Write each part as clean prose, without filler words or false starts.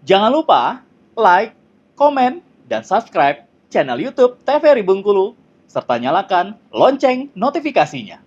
Jangan lupa like, komen, dan subscribe channel YouTube TVRI Bengkulu, serta nyalakan lonceng notifikasinya.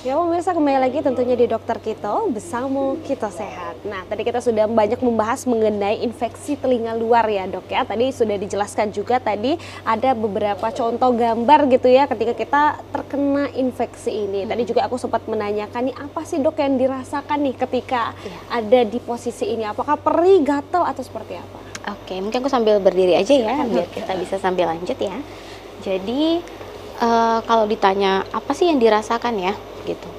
Ya pemirsa, kembali lagi tentunya di Dokter Kito, bersama Kito Sehat. Nah tadi kita sudah banyak membahas mengenai infeksi telinga luar ya dok ya. Tadi sudah dijelaskan juga tadi ada beberapa contoh gambar gitu ya ketika kita terkena infeksi ini. Tadi juga aku sempat menanyakan nih apa sih dok yang dirasakan nih ketika ada di posisi ini. Apakah perih, gatal atau seperti apa? Oke, mungkin aku sambil berdiri aja ya biar kita bisa sambil lanjut ya. Jadi kalau ditanya apa sih yang dirasakan ya gitu,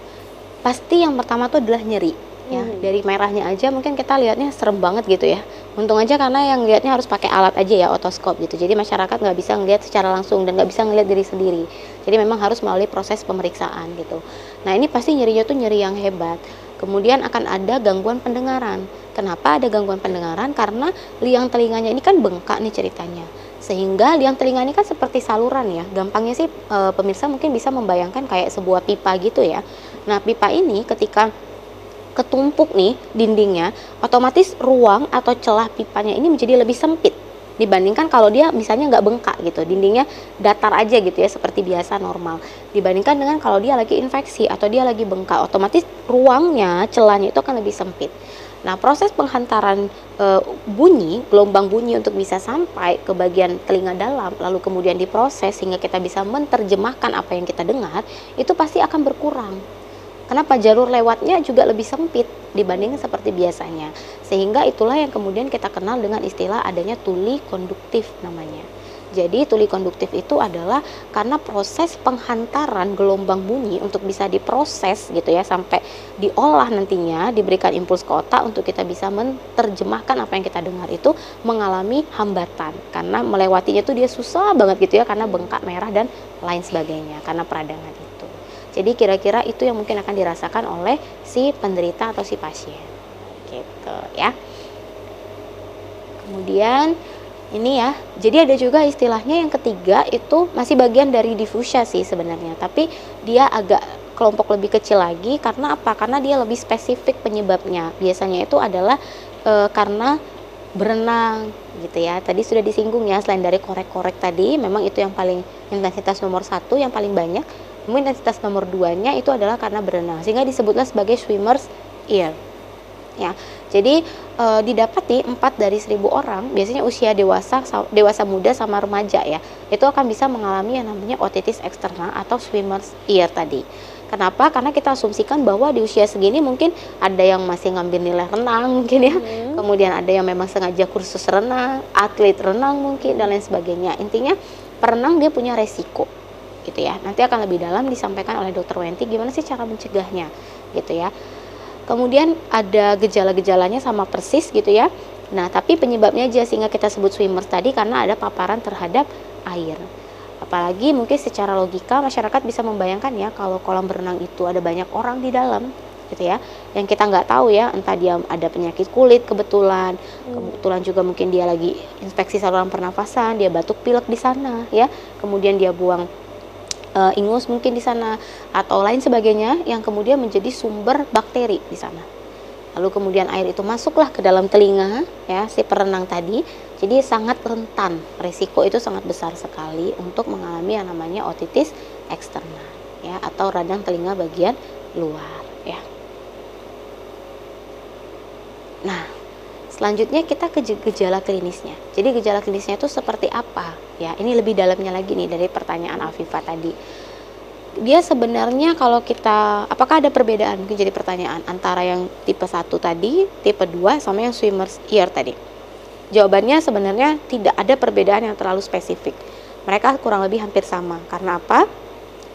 pasti yang pertama tuh adalah nyeri ya. Dari merahnya aja mungkin kita lihatnya serem banget gitu ya. Untung aja karena yang lihatnya harus pakai alat aja ya, otoskop gitu, jadi masyarakat nggak bisa ngelihat secara langsung dan nggak bisa ngelihat diri sendiri, jadi memang harus melalui proses pemeriksaan gitu. Nah ini pasti nyerinya tuh nyeri yang hebat. Kemudian akan ada gangguan pendengaran. Kenapa ada gangguan pendengaran? Karena liang telinganya ini kan bengkak nih ceritanya, sehingga liang telinga ini kan seperti saluran ya. Gampangnya sih pemirsa mungkin bisa membayangkan kayak sebuah pipa gitu ya. Nah pipa ini ketika ketumpuk nih dindingnya, otomatis ruang atau celah pipanya ini menjadi lebih sempit dibandingkan kalau dia misalnya nggak bengkak gitu, dindingnya datar aja gitu ya seperti biasa normal, dibandingkan dengan kalau dia lagi infeksi atau dia lagi bengkak, otomatis ruangnya, celahnya itu akan lebih sempit. Nah proses penghantaran bunyi, gelombang bunyi untuk bisa sampai ke bagian telinga dalam lalu kemudian diproses sehingga kita bisa menerjemahkan apa yang kita dengar, itu pasti akan berkurang. Kenapa? Jalur lewatnya juga lebih sempit dibanding seperti biasanya. Sehingga itulah yang kemudian kita kenal dengan istilah adanya tuli konduktif namanya. Jadi tuli konduktif itu adalah karena proses penghantaran gelombang bunyi untuk bisa diproses gitu ya, sampai diolah nantinya, diberikan impuls ke otak untuk kita bisa menerjemahkan apa yang kita dengar itu mengalami hambatan. Karena melewatinya tuh dia susah banget gitu ya, karena bengkak, merah dan lain sebagainya, karena peradangan itu. Jadi kira-kira itu yang mungkin akan dirasakan oleh si penderita atau si pasien gitu ya. Kemudian ini ya, jadi ada juga istilahnya yang ketiga, itu masih bagian dari difusia sih sebenarnya, tapi dia agak kelompok lebih kecil lagi. Karena apa? Karena dia lebih spesifik penyebabnya. Biasanya itu adalah karena berenang gitu ya. Tadi sudah disinggung ya, selain dari korek-korek tadi, memang itu yang paling intensitas nomor 1 yang paling banyak. Kemudian intensitas nomor 2-nya itu adalah karena berenang, sehingga disebutlah sebagai swimmer's ear ya. Jadi didapati 4 dari 1000 orang, biasanya usia dewasa muda sama remaja ya, itu akan bisa mengalami yang namanya otitis eksterna atau swimmer's ear tadi. Kenapa? Karena kita asumsikan bahwa di usia segini mungkin ada yang masih ngambil nilai renang mungkin ya, kemudian ada yang memang sengaja kursus renang, atlet renang mungkin dan lain sebagainya. Intinya perenang dia punya resiko gitu ya. Nanti akan lebih dalam disampaikan oleh Dr. Wenti gimana sih cara mencegahnya gitu ya. Kemudian ada gejala-gejalanya sama persis gitu ya. Nah tapi penyebabnya aja sehingga kita sebut swimmers tadi, karena ada paparan terhadap air. Apalagi mungkin secara logika masyarakat bisa membayangkan ya, kalau kolam berenang itu ada banyak orang di dalam gitu ya, yang kita nggak tahu ya, entah dia ada penyakit kulit kebetulan juga mungkin dia lagi infeksi saluran pernafasan, dia batuk pilek di sana ya, kemudian dia buang ingus mungkin di sana atau lain sebagainya yang kemudian menjadi sumber bakteri di sana. Lalu kemudian air itu masuklah ke dalam telinga ya si perenang tadi. Jadi sangat rentan, resiko itu sangat besar sekali untuk mengalami yang namanya otitis eksterna ya, atau radang telinga bagian luar ya. Nah, selanjutnya kita ke gejala klinisnya. Jadi gejala klinisnya itu seperti apa? Ya, ini lebih dalamnya lagi nih dari pertanyaan Afifah tadi. Dia sebenarnya kalau kita, apakah ada perbedaan? Mungkin jadi pertanyaan antara yang tipe 1 tadi, tipe 2 sama yang swimmer's ear tadi. Jawabannya sebenarnya tidak ada perbedaan yang terlalu spesifik. Mereka kurang lebih hampir sama. Karena apa?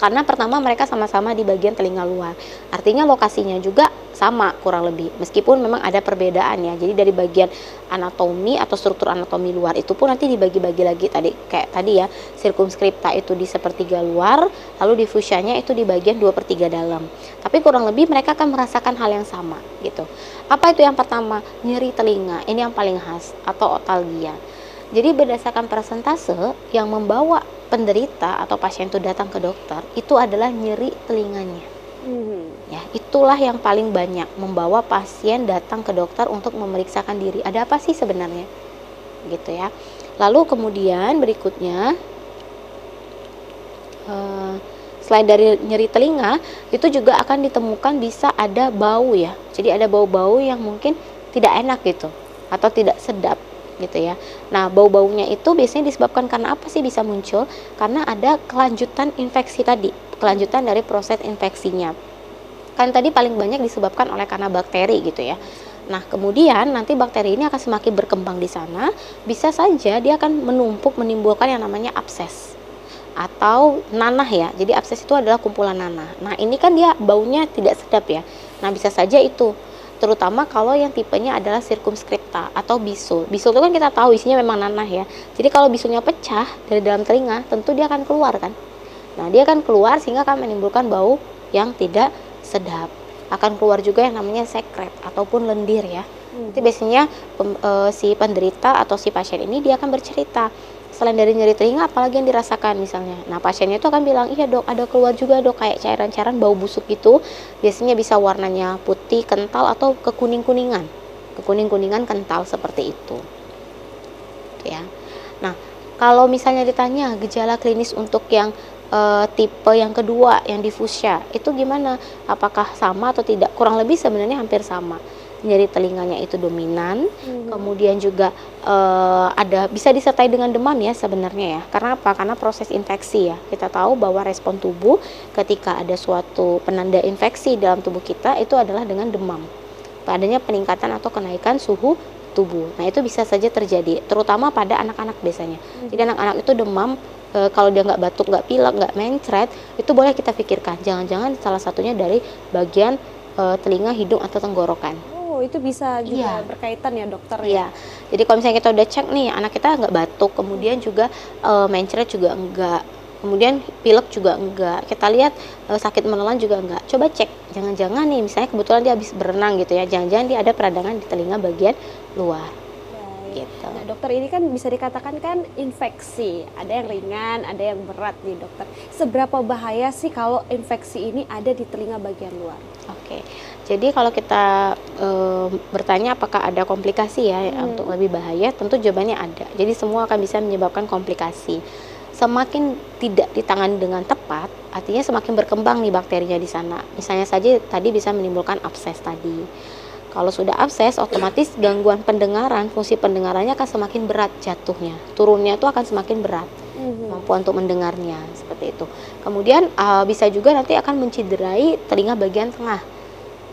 Karena pertama mereka sama-sama di bagian telinga luar. Artinya lokasinya juga sama kurang lebih, meskipun memang ada perbedaan ya. Jadi dari bagian anatomi atau struktur anatomi luar itu pun nanti dibagi-bagi lagi kayak tadi ya, sirkumskripta itu di sepertiga luar, lalu difusianya itu di bagian 2/3 dalam. Tapi kurang lebih mereka akan merasakan hal yang sama gitu. Apa itu yang pertama? Nyeri telinga, ini yang paling khas, atau otalgia. Jadi berdasarkan persentase yang membawa penderita atau pasien itu datang ke dokter, itu adalah nyeri telinganya. Ya, itulah yang paling banyak membawa pasien datang ke dokter untuk memeriksakan diri. Ada apa sih sebenarnya? Gitu ya. Lalu kemudian berikutnya, selain dari nyeri telinga, itu juga akan ditemukan bisa ada bau ya. Jadi ada bau-bau yang mungkin tidak enak gitu, atau tidak sedap gitu ya. Nah, bau-baunya itu biasanya disebabkan karena apa sih bisa muncul? Karena ada kelanjutan infeksi tadi, kelanjutan dari proses infeksinya. Kan tadi paling banyak disebabkan oleh karena bakteri gitu ya. Nah, kemudian nanti bakteri ini akan semakin berkembang di sana, bisa saja dia akan menumpuk menimbulkan yang namanya abses atau nanah ya. Jadi abses itu adalah kumpulan nanah. Nah, ini kan dia baunya tidak sedap ya. Nah, bisa saja itu. Terutama kalau yang tipenya adalah circumscripta atau bisul. Bisul itu kan kita tahu isinya memang nanah ya. Jadi kalau bisulnya pecah dari dalam telinga, tentu dia akan keluar kan. Nah, dia akan keluar sehingga akan menimbulkan bau yang tidak sedap. Akan keluar juga yang namanya sekret ataupun lendir ya. Nanti biasanya si penderita atau si pasien ini dia akan bercerita, selain dari nyeri telinga apalagi yang dirasakan misalnya. Nah, pasiennya itu akan bilang, iya dok, ada keluar juga dok kayak cairan-cairan bau busuk gitu. Biasanya bisa warnanya putih kental atau kekuning-kuningan kental seperti itu ya. Nah, kalau misalnya ditanya gejala klinis untuk yang tipe yang kedua, yang difusia, itu gimana? Apakah sama atau tidak? Kurang lebih sebenarnya hampir sama. Nyeri telinganya itu dominan, kemudian juga ada bisa disertai dengan demam ya sebenarnya ya. Karena apa? Karena proses infeksi ya. Kita tahu bahwa respon tubuh ketika ada suatu penanda infeksi dalam tubuh kita itu adalah dengan demam. Adanya peningkatan atau kenaikan suhu tubuh. Nah, itu bisa saja terjadi, terutama pada anak-anak biasanya. Jadi anak-anak itu demam, kalau dia nggak batuk, nggak pilek, nggak mencret, itu boleh kita pikirkan jangan-jangan salah satunya dari bagian telinga, hidung atau tenggorokan. Oh, itu bisa juga berkaitan ya dokter ya? Iya. Jadi kalau misalnya kita udah cek nih anak kita nggak batuk, kemudian juga mencret juga enggak, kemudian pilek juga enggak, kita lihat sakit menelan juga enggak, coba cek, jangan-jangan nih misalnya kebetulan dia habis berenang gitu ya, jangan-jangan dia ada peradangan di telinga bagian luar. Gitu. Nah, dokter, ini kan bisa dikatakan kan infeksi, ada yang ringan, ada yang berat nih dokter. Seberapa bahaya sih kalau infeksi ini ada di telinga bagian luar? Oke, jadi kalau kita bertanya apakah ada komplikasi ya untuk lebih bahaya, tentu jawabannya ada. Jadi semua akan bisa menyebabkan komplikasi. Semakin tidak ditangani dengan tepat, artinya semakin berkembang nih bakterinya di sana. Misalnya saja tadi bisa menimbulkan abses tadi. Kalau sudah abses, otomatis gangguan pendengaran, fungsi pendengarannya akan semakin berat jatuhnya. Turunnya itu akan semakin berat, kemampuan untuk mendengarnya, seperti itu. Kemudian bisa juga nanti akan menciderai telinga bagian tengah,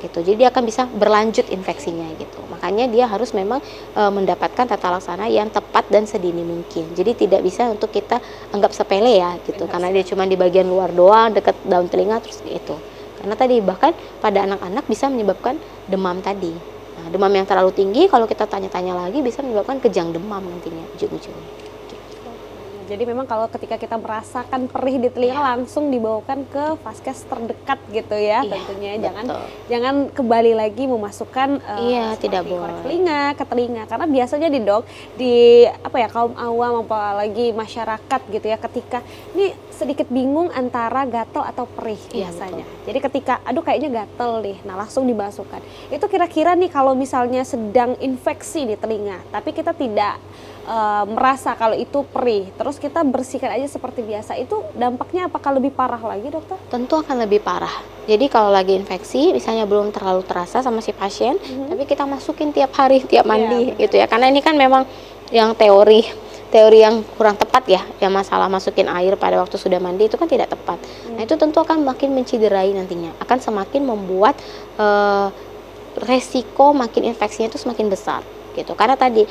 gitu. Jadi dia akan bisa berlanjut infeksinya, gitu. Makanya dia harus memang mendapatkan tata laksana yang tepat dan sedini mungkin. Jadi tidak bisa untuk kita anggap sepele ya, gitu. Karena dia cuma di bagian luar doang, dekat daun telinga, terus itu. Karena tadi bahkan pada anak-anak bisa menyebabkan demam tadi. Nah, demam yang terlalu tinggi kalau kita tanya-tanya lagi bisa menyebabkan kejang demam nantinya ujung-ujungnya. Jadi memang kalau ketika kita merasakan perih di telinga langsung dibawakan ke vaskes terdekat gitu ya, tentunya. Jangan kembali lagi memasukkan tidak boleh korek telinga ke telinga, karena biasanya di kaum awam apalagi masyarakat gitu ya, ketika ini sedikit bingung antara gatal atau perih biasanya. Jadi ketika aduh kayaknya gatal nih, nah langsung dimasukkan. Itu kira-kira nih kalau misalnya sedang infeksi di telinga, tapi kita tidak merasa kalau itu perih, terus kita bersihkan aja seperti biasa, itu dampaknya apakah lebih parah lagi dokter? Tentu akan lebih parah. Jadi kalau lagi infeksi misalnya belum terlalu terasa sama si pasien, tapi kita masukin tiap hari, tiap mandi gitu ya, karena ini kan memang yang teori yang kurang tepat ya, yang masalah masukin air pada waktu sudah mandi itu kan tidak tepat. Nah, itu tentu akan makin menciderai nantinya, akan semakin membuat resiko makin infeksinya itu semakin besar gitu. Karena tadi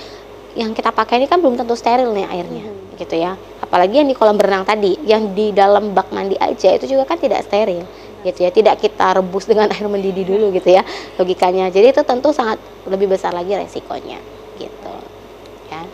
yang kita pakai ini kan belum tentu steril nih airnya, gitu ya. Apalagi yang di kolam berenang tadi, yang di dalam bak mandi aja itu juga kan tidak steril, gitu ya. Tidak kita rebus dengan air mendidih dulu, gitu ya, logikanya. Jadi itu tentu sangat lebih besar lagi resikonya, gitu ya.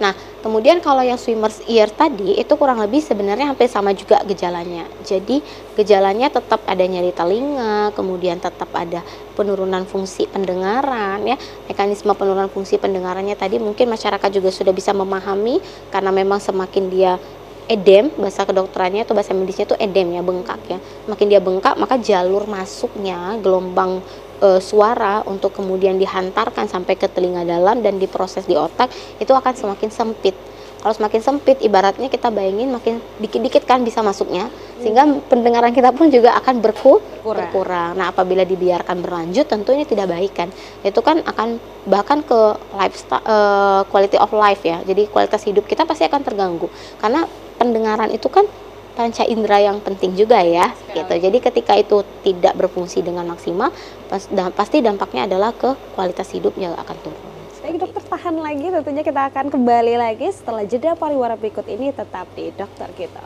Nah, kemudian kalau yang swimmer's ear tadi itu kurang lebih sebenarnya hampir sama juga gejalanya. Jadi gejalanya tetap ada nyeri telinga, kemudian tetap ada penurunan fungsi pendengaran ya. Mekanisme penurunan fungsi pendengarannya tadi mungkin masyarakat juga sudah bisa memahami karena memang semakin dia edem, bahasa kedokterannya atau bahasa medisnya itu edem ya, bengkak ya. Makin dia bengkak maka jalur masuknya gelombang suara untuk kemudian dihantarkan sampai ke telinga dalam dan diproses di otak itu akan semakin sempit. Kalau semakin sempit, ibaratnya kita bayangin makin dikit-dikit kan bisa masuknya, sehingga pendengaran kita pun juga akan berkurang. Nah, apabila dibiarkan berlanjut, tentu ini tidak baik kan. Itu kan akan bahkan ke lifestyle, quality of life ya. Jadi kualitas hidup kita pasti akan terganggu karena pendengaran itu kan panca indera yang penting juga ya, gitu. Jadi ketika itu tidak berfungsi dengan maksimal, pasti dampaknya adalah ke kualitas hidup yang akan turun. Baik dokter, tahan lagi, tentunya kita akan kembali lagi setelah jeda pariwara berikut ini, tetap di Dokter Kita.